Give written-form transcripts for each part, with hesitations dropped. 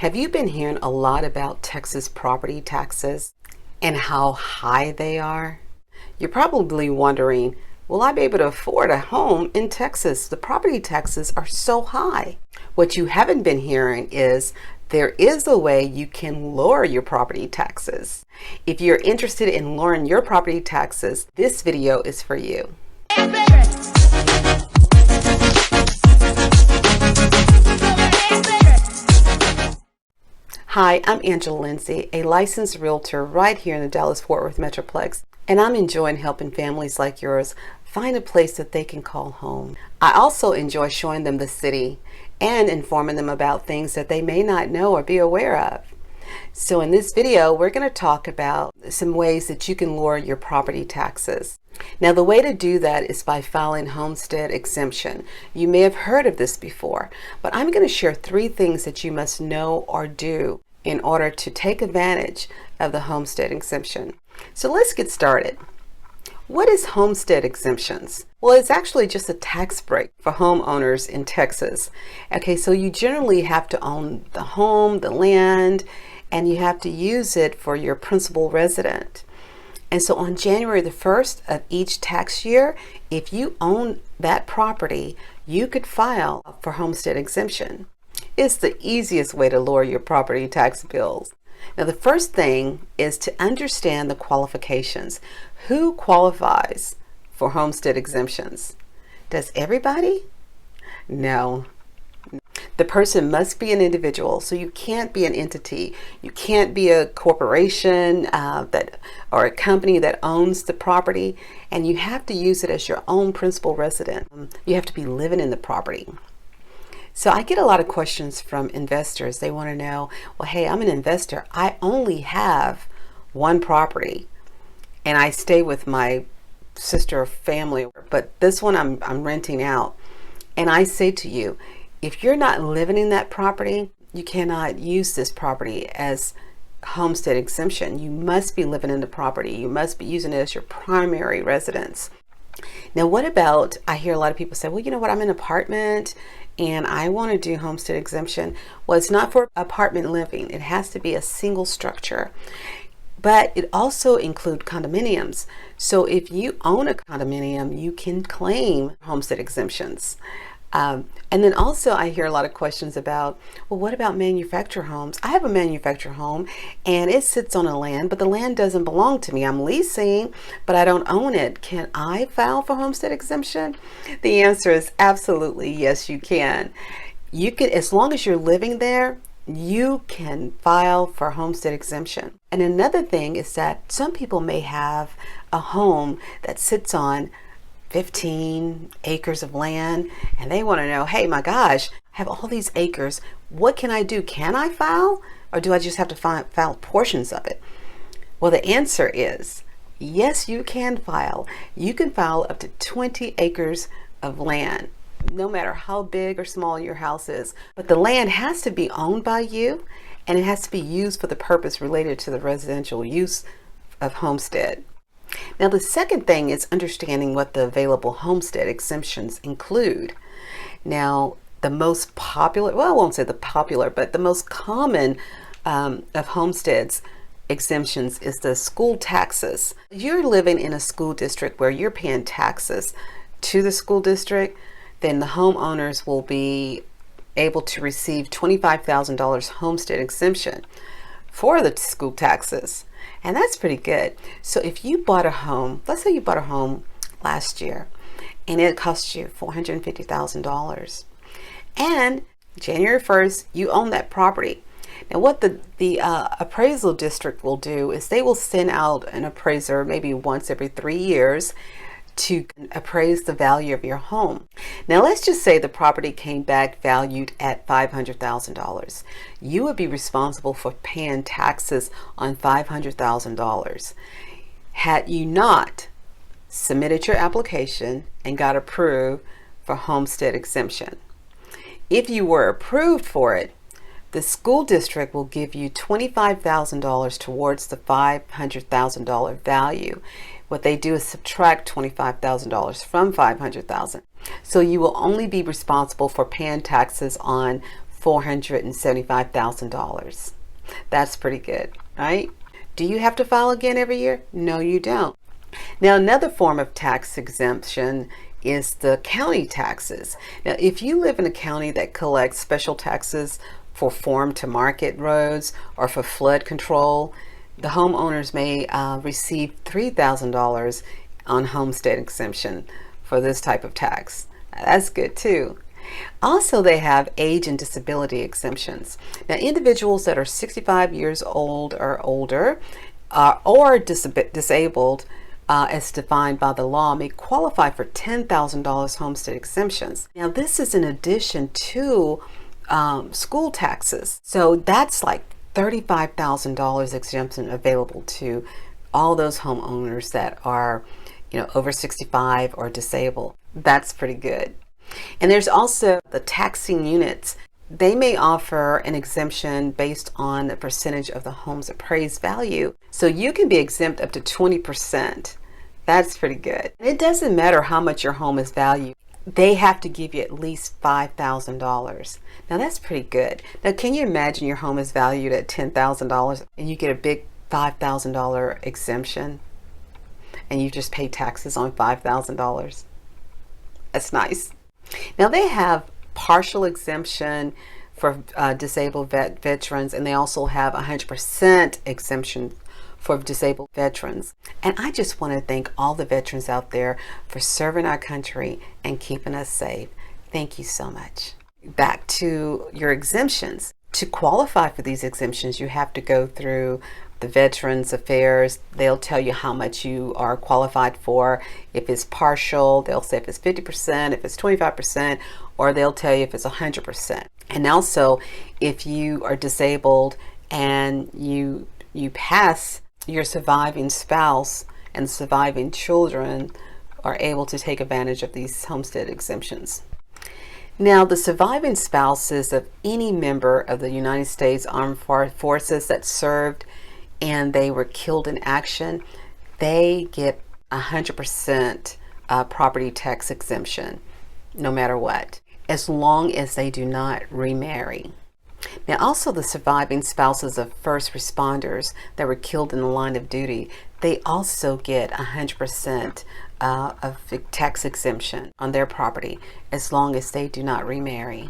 Have you been hearing a lot about Texas property taxes and how high they are? You're probably wondering, will I be able to afford a home in Texas? The property taxes are so high. What you haven't been hearing is there is a way you can lower your property taxes. If you're interested in lowering your property taxes, this video is for you. Hi, I'm Angela Lindsay, a licensed realtor right here in the Dallas-Fort Worth Metroplex, and I'm enjoying helping families like yours find a place that they can call home. I also enjoy showing them the city and informing them about things that they may not know or be aware of. So in this video, we're going to talk about some ways that you can lower your property taxes. Now, the way to do that is by filing homestead exemption. You may have heard of this before, but I'm going to share 3 things that you must know or do in order to take advantage of the homestead exemption. So let's get started. What is homestead exemptions? Well, it's actually just a tax break for homeowners in Texas. Okay, so you generally have to own the home, the land, and you have to use it for your principal resident. And so on January the 1st of each tax year, if you own that property, you could file for homestead exemption. It's the easiest way to lower your property tax bills. Now, the first thing is to understand the qualifications. Who qualifies for homestead exemptions? Does everybody? No. The person must be an individual, so you can't be an entity. You can't be a corporation or a company that owns the property, and you have to use it as your own principal resident. You have to be living in the property. So I get a lot of questions from investors. They want to know, well, hey, I'm an investor. I only have one property, and I stay with my sister or family, but this one I'm renting out. And I say to you, if you're not living in that property, you cannot use this property as homestead exemption. You must be living in the property. You must be using it as your primary residence. Now, what about, I hear a lot of people say, well, you know what, I'm in an apartment and I want to do homestead exemption. Well, it's not for apartment living. It has to be a single structure. But it also includes condominiums. So if you own a condominium, you can claim homestead exemptions. And then also I hear a lot of questions about, well, what about manufactured homes? I have a manufactured home and it sits on a land, but the land doesn't belong to me. I'm leasing, but I don't own it. Can I file for homestead exemption? The answer is absolutely yes, you can. You can, as long as you're living there, you can file for homestead exemption. And another thing is that some people may have a home that sits on 15 acres of land, and they want to know, hey, my gosh, I have all these acres. What can I do? Can I file, or do I just have to file portions of it? Well, the answer is yes, you can file. You can file up to 20 acres of land, no matter how big or small your house is. But the land has to be owned by you, and it has to be used for the purpose related to the residential use of homestead. Now, the second thing is understanding what the available homestead exemptions include. Now, the most popular, well, I won't say the popular, but the most common of homesteads exemptions is the school taxes. If you're living in a school district where you're paying taxes to the school district, then the homeowners will be able to receive $25,000 homestead exemption for the school taxes. And that's pretty good. So if you bought a home, let's say you bought a home last year and it cost you $450,000, and January 1st, you own that property. Now what the appraisal district will do is they will send out an appraiser maybe once every 3 years to appraise the value of your home. Now let's just say the property came back valued at $500,000. You would be responsible for paying taxes on $500,000 had you not submitted your application and got approved for homestead exemption. If you were approved for it, the school district will give you $25,000 towards the $500,000 value. What they do is subtract $25,000 from $500,000. So you will only be responsible for paying taxes on $475,000. That's pretty good, right? Do you have to file again every year? No, you don't. Now, another form of tax exemption is the county taxes. Now, if you live in a county that collects special taxes for farm to market roads or for flood control, the homeowners may receive $3,000 on homestead exemption for this type of tax. That's good too. Also, they have age and disability exemptions. Now, individuals that are 65 years old or older or disabled as defined by the law may qualify for $10,000 homestead exemptions. Now, this is in addition to school taxes. So that's like $35,000 exemption available to all those homeowners that are, over 65 or disabled. That's pretty good. And there's also the taxing units. They may offer an exemption based on the percentage of the home's appraised value. So you can be exempt up to 20%. That's pretty good. It doesn't matter how much your home is valued. They have to give you at least $5,000. Now that's pretty good. Now can you imagine your home is valued at $10,000 and you get a big $5,000 exemption and you just pay taxes on $5,000? That's nice. Now they have partial exemption for disabled veterans, and they also have 100% exemption for disabled veterans. And I just want to thank all the veterans out there for serving our country and keeping us safe. Thank you so much. Back to your exemptions. To qualify for these exemptions, you have to go through the Veterans Affairs. They'll tell you how much you are qualified for. If it's partial, they'll say if it's 50%, if it's 25%, or they'll tell you if it's 100%. And also, if you are disabled and you pass, your surviving spouse and surviving children are able to take advantage of these homestead exemptions. Now, the surviving spouses of any member of the United States Armed Forces that served and they were killed in action, they get 100% property tax exemption, no matter what, as long as they do not remarry. Now, also the surviving spouses of first responders that were killed in the line of duty, they also get 100% of tax exemption on their property as long as they do not remarry.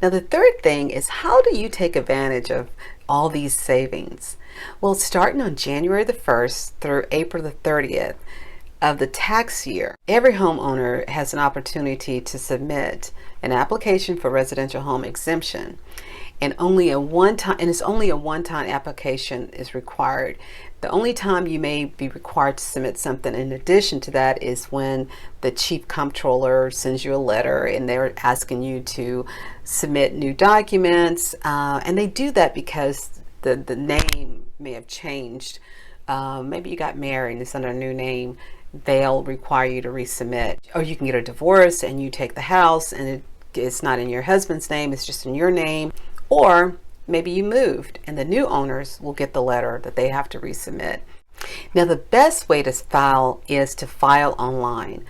Now, the third thing is, how do you take advantage of all these savings? Well, starting on January the 1st through April the 30th of the tax year, every homeowner has an opportunity to submit an application for residential home exemption. And it's only a one-time application is required. The only time you may be required to submit something in addition to that is when the chief comptroller sends you a letter and they're asking you to submit new documents. And they do that because the name may have changed. Maybe you got married and it's under a new name. They'll require you to resubmit. Or you can get a divorce and you take the house and it's not in your husband's name, it's just in your name. Or maybe you moved and the new owners will get the letter that they have to resubmit. Now, the best way to file is to file online.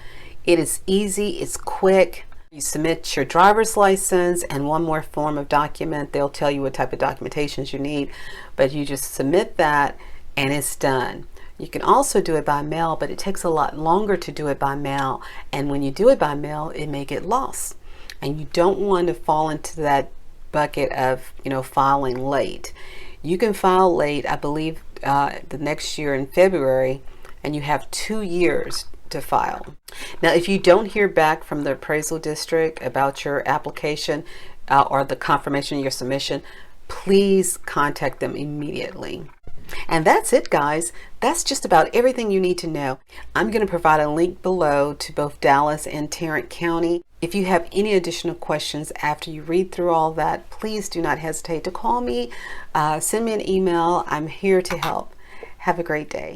It is easy, it's quick. You submit your driver's license and one more form of document. They'll tell you what type of documentations you need, but you just submit that and it's done. You can also do it by mail, but it takes a lot longer to do it by mail. And when you do it by mail, it may get lost. And you don't want to fall into that bucket of filing late. You can file late, I believe, the next year in February, and you have 2 years to file. Now, if you don't hear back from the appraisal district about your application or the confirmation of your submission, please contact them immediately. And that's it, guys. That's just about everything you need to know. I'm going to provide a link below to both Dallas and Tarrant County. If you have any additional questions after you read through all that, please do not hesitate to call me, send me an email. I'm here to help. Have a great day.